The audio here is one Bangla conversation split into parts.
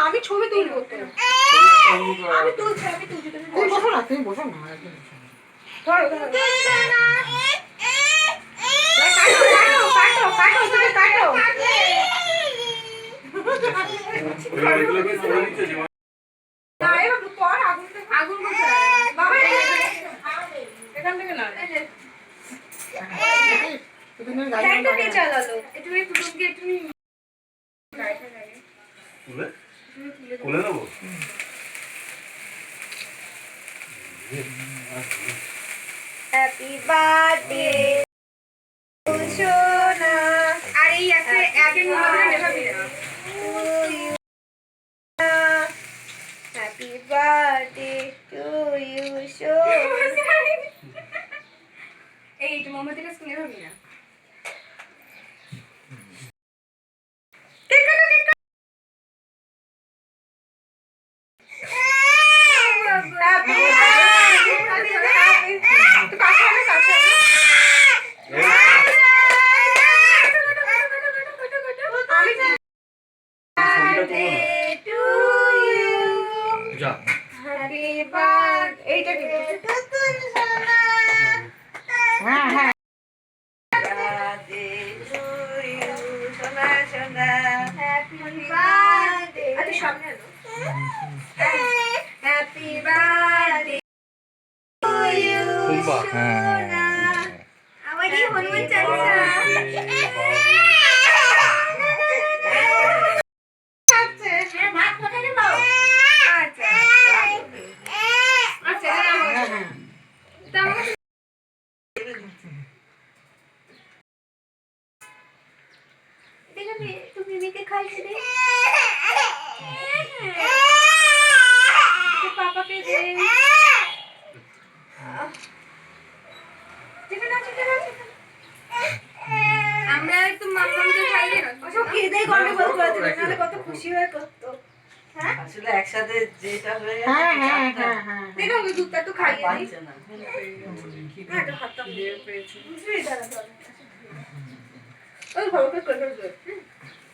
আমি ছবি তুলবো তো। আমি তুলছি তুমি বসো না, তুমি বসো না। ধরো ধরো চালালো খুলে দেবো। হ্যাপি বার্থডে সোনা। আর এই একটা একের মধ্যে দেখাবি না। হ্যাপি বার্থডে টু ইউ সোনা। এই তো মোমবাতিটা স্কুলে হবে না। Happy birthday to you. আমারই হনুমান চালিসা। আচ্ছা ভাত কোথায় দেব? আচ্ছা আচ্ছা তুমি মিমিকে খাইয়ে দে। পাপাকে দে। আমরা একটু মামাকে খাইয়ে না। ওসব খেয়ে গন্ডগোল করে দিল, নাহলে কত খুশি হয়ে করতো। হ্যাঁ আসলে একসাথে যেটা হয়ে গেছে। হ্যাঁ দেখো ওই দুধটা তো খাইয়ে দিই। হ্যাঁ তো হাতটা দিয়ে পেয়েছি। বুঝলি দাঁড়া দাঁড়া। ওই ভালোকে করে দে।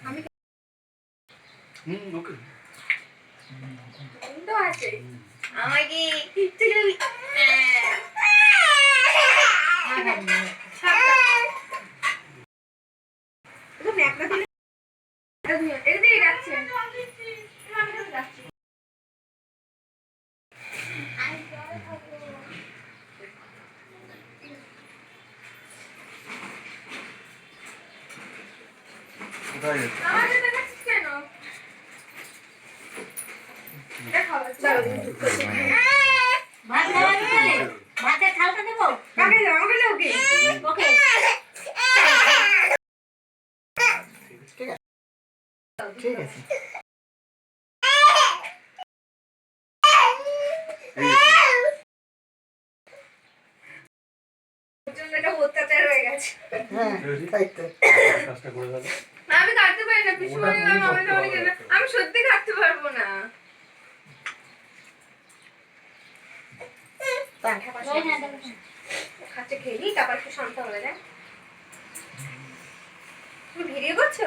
আমি ওকে তো আছে আমাকে তুই কোথায় গেছে? ভাতের থালটা দেবো? ঠিক আছে অত্যাচার হয়ে গেছে। আমি কাটতে পারি না, আমি সত্যি কাটতে পারবো না। খাচ্ছে খেয়ে তারপর একটু শান্ত হয়ে যায়। তুমি ভিডিও করছো?